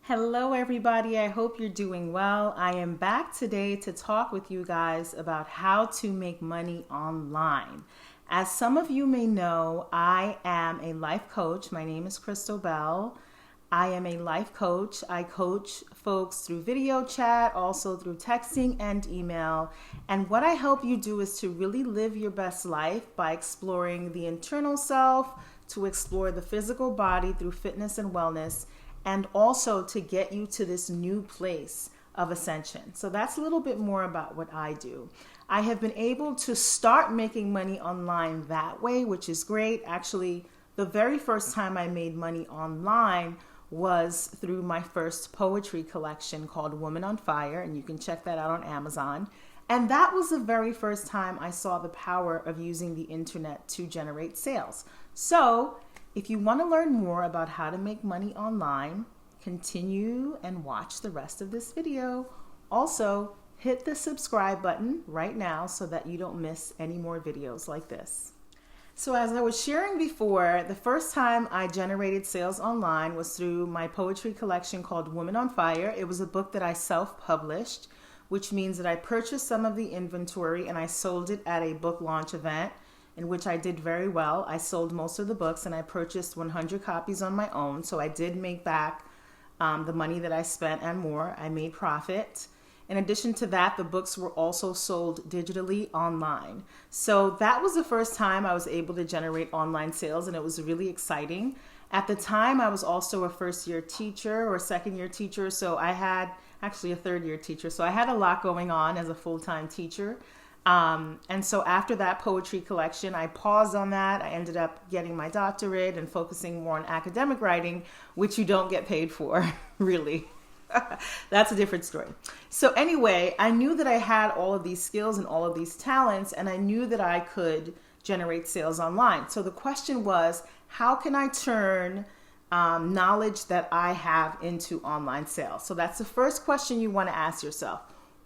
Hello, everybody. I hope you're doing well. I am back today to talk with you guys about how to make money online. As some of you may know, I am a life coach. My name is Belle. I am a life coach. I coach folks through video chat, also through texting and email. And what I help you do is to really live your best life by exploring the internal self, to explore the physical body through fitness and wellness, and also to get you to this new place of ascension. So that's a little bit more about what I do. I have been able to start making money online that way, which is great. Actually, the very first time I made money online was through my first poetry collection called Woman on Fire, and you can check that out on Amazon. And that was the very first time I saw the power of using the internet to generate sales. So if you want to learn more about how to make money online, continue and watch the rest of this video. Also, hit the subscribe button right now so that you don't miss any more videos like this. So as I was sharing before, the first time I generated sales online was through my poetry collection called Woman on Fire. It was a book that I self-published, which means that I purchased some of the inventory and I sold it at a book launch event, in which I did very well. I sold most of the books and I purchased 100 copies on my own. So I did make back the money that I spent and more. I made profit. In addition to that, the books were also sold digitally online. So that was the first time I was able to generate online sales, and it was really exciting. At the time, I was also a first-year teacher or second-year teacher. So I had actually a third-year teacher. So I had a lot going on as a full-time teacher. And so after that poetry collection, I paused on that. I ended up getting my doctorate and focusing more on academic writing, which you don't get paid for, really. That's a different story. So anyway, I knew that I had all of these skills and all of these talents, and I knew that I could generate sales online. So the question was, how can I turn knowledge that I have into online sales? So that's the first question you want to ask yourself.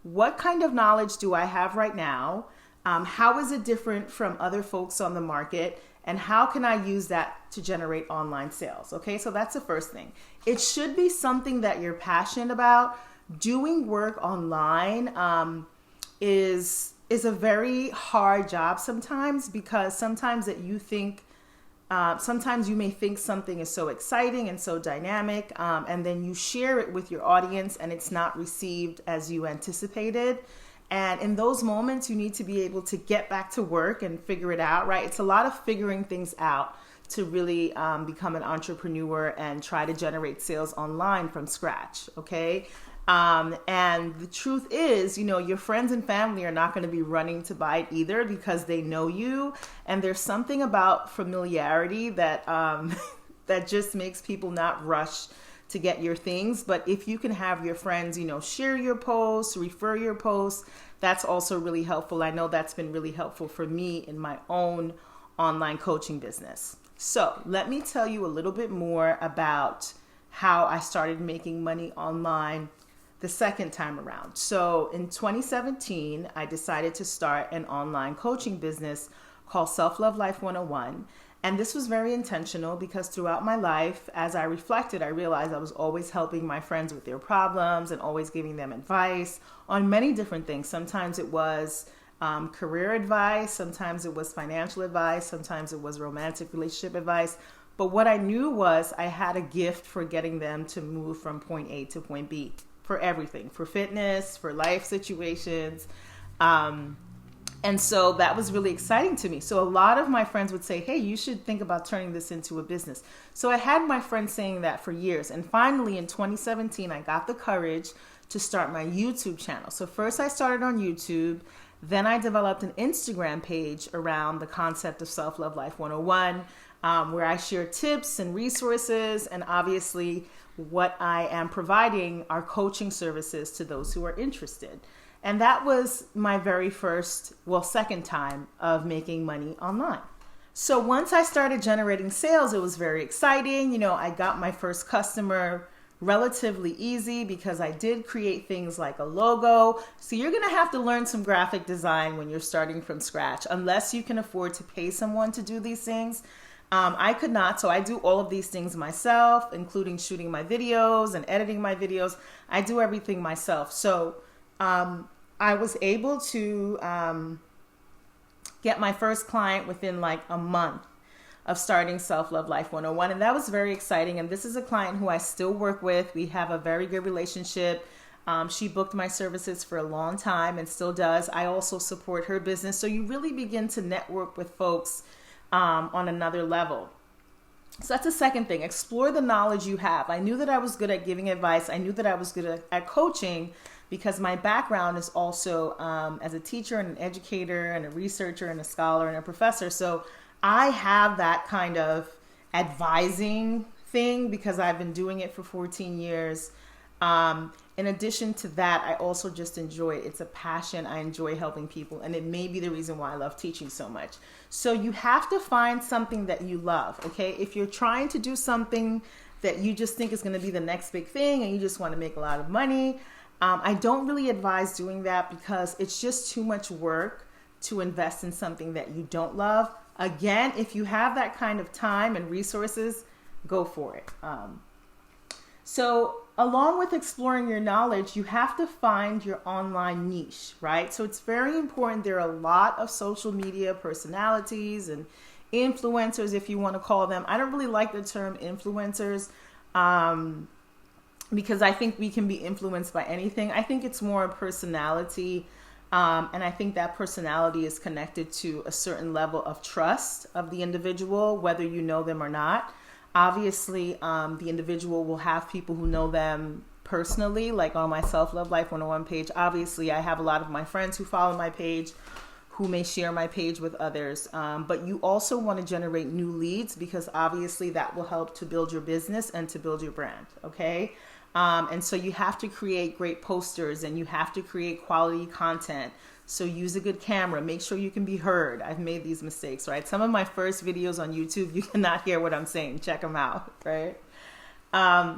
What kind of knowledge do I have right now? How is it different from other folks on the market? And how can I use that to generate online sales? Okay, so that's the first thing. It should be something that you're passionate about. Doing work online is a very hard job sometimes, because sometimes that you think, sometimes you may think something is so exciting and so dynamic, and then you share it with your audience and it's not received as you anticipated. And in those moments, you need to be able to get back to work and figure it out, right? It's a lot of figuring things out to really become an entrepreneur and try to generate sales online from scratch, okay? And the truth is, your friends and family are not going to be running to buy it either, because they know you. And there's something about familiarity that that just makes people not rush to get your things. But if you can have your friends, share your posts, refer your posts, that's also really helpful. I know that's been really helpful for me in my own online coaching business. So let me tell you a little bit more about how I started making money online the second time around. So in 2017, I decided to start an online coaching business called Self-Love Life 101. And this was very intentional, because throughout my life, as I reflected, I realized I was always helping my friends with their problems and always giving them advice on many different things. Sometimes it was career advice, sometimes it was financial advice, sometimes it was romantic relationship advice. But what I knew was I had a gift for getting them to move from point A to point B for everything, for fitness, for life situations. And so that was really exciting to me. So a lot of my friends would say, hey, you should think about turning this into a business. So I had my friends saying that for years. And finally in 2017, I got the courage to start my YouTube channel. So first I started on YouTube. Then I developed an Instagram page around the concept of Self-Love Life 101, where I share tips and resources. And obviously what I am providing are coaching services to those who are interested. And that was my very second time of making money online. So once I started generating sales, it was very exciting. I got my first customer relatively easy because I did create things like a logo. So you're going to have to learn some graphic design when you're starting from scratch, unless you can afford to pay someone to do these things. I could not. So I do all of these things myself, including shooting my videos and editing my videos. I do everything myself. So I was able to get my first client within like a month of starting Self Love Life 101. And that was very exciting. And this is a client who I still work with. We have a very good relationship. She booked my services for a long time and still does. I also support her business. So you really begin to network with folks on another level. So that's the second thing. Explore the knowledge you have. I knew that I was good at giving advice. I knew that I was good at coaching because my background is also as a teacher and an educator and a researcher and a scholar and a professor. So I have that kind of advising thing because I've been doing it for 14 years. In addition to that, I also just enjoy it. It's a passion. I enjoy helping people, and it may be the reason why I love teaching so much. So you have to find something that you love, okay? If you're trying to do something that you just think is going to be the next big thing and you just want to make a lot of money, I don't really advise doing that because it's just too much work to invest in something that you don't love. Again, if you have that kind of time and resources, go for it. So along with exploring your knowledge, you have to find your online niche, right? So it's very important. There are a lot of social media personalities and influencers, if you want to call them. I don't really like the term influencers because I think we can be influenced by anything. I think it's more a personality. And I think that personality is connected to a certain level of trust of the individual, whether you know them or not. Obviously, the individual will have people who know them personally, like on my Self Love Life 101 page. Obviously, I have a lot of my friends who follow my page who may share my page with others. But you also want to generate new leads because obviously that will help to build your business and to build your brand, okay? And so you have to create great posters and you have to create quality content. So use a good camera. Make sure you can be heard. I've made these mistakes, right? Some of my first videos on YouTube, you cannot hear what I'm saying. Check them out, right?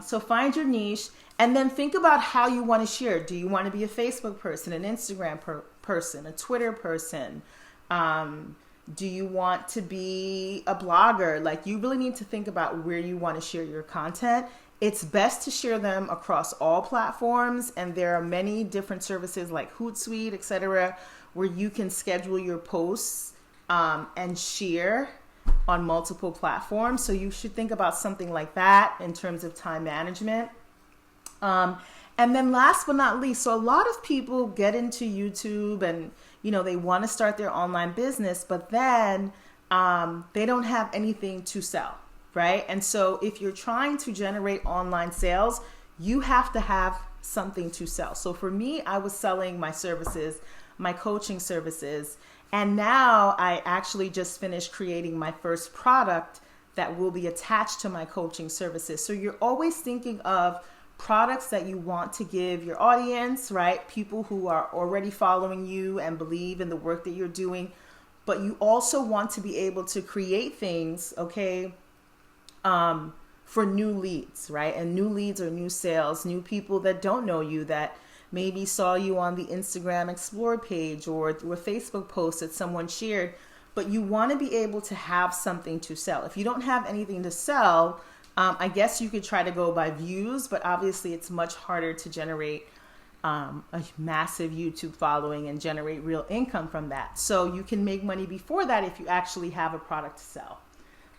So find your niche and then think about how you want to share. Do you want to be a Facebook person, an Instagram person, a Twitter person? Do you want to be a blogger? Like you really need to think about where you want to share your content. It's best to share them across all platforms, and there are many different services like Hootsuite, etc., where you can schedule your posts and share on multiple platforms. So you should think about something like that in terms of time management. And then last but not least, so a lot of people get into YouTube and, you know, they want to start their online business, but then they don't have anything to sell. Right? And so if you're trying to generate online sales, you have to have something to sell. So for me, I was selling my services, my coaching services, and now I actually just finished creating my first product that will be attached to my coaching services. So you're always thinking of products that you want to give your audience, right? People who are already following you and believe in the work that you're doing, but you also want to be able to create things, okay, for new leads, right? And new leads are new sales, new people that don't know you, that maybe saw you on the Instagram Explore page or through a Facebook post that someone shared, but you want to be able to have something to sell. If you don't have anything to sell, I guess you could try to go by views, but obviously it's much harder to generate a massive YouTube following and generate real income from that. So you can make money before that if you actually have a product to sell.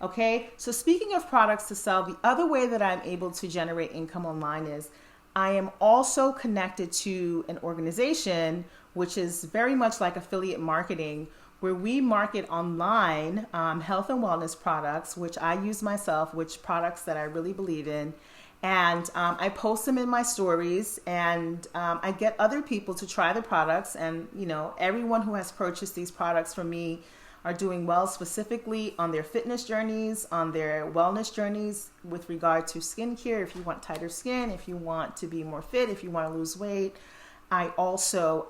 Okay, so speaking of products to sell, the other way that I'm able to generate income online is I am also connected to an organization which is very much like affiliate marketing, where we market online health and wellness products, which I use myself, which products that I really believe in. And I post them in my stories, and I get other people to try the products. And, you know, everyone who has purchased these products from me are doing well, specifically on their fitness journeys, on their wellness journeys with regard to skincare. If you want tighter skin, if you want to be more fit, if you want to lose weight, I also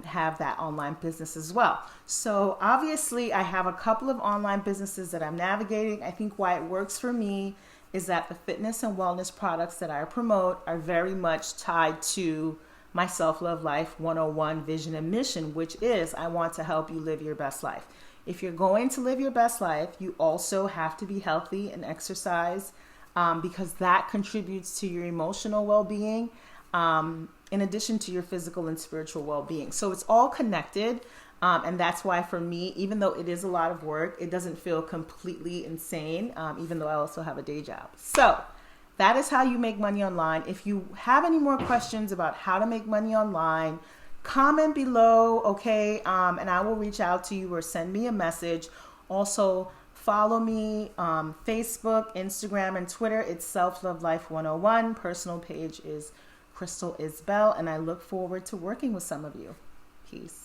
have that online business as well. So obviously I have a couple of online businesses that I'm navigating. I think why it works for me is that the fitness and wellness products that I promote are very much tied to my Self-Love Life 101 vision and mission, which is I want to help you live your best life. If you're going to live your best life, you also have to be healthy and exercise, because that contributes to your emotional well-being, in addition to your physical and spiritual well-being. So it's all connected. And that's why for me, even though it is a lot of work, it doesn't feel completely insane, even though I also have a day job. So that is how you make money online. If you have any more questions about how to make money online, comment below, okay? And I will reach out to you or send me a message. Also, follow me on Facebook, Instagram, and Twitter. It's Self Love Life 101. Personal page is Crystal is Belle, and I look forward to working with some of you. Peace.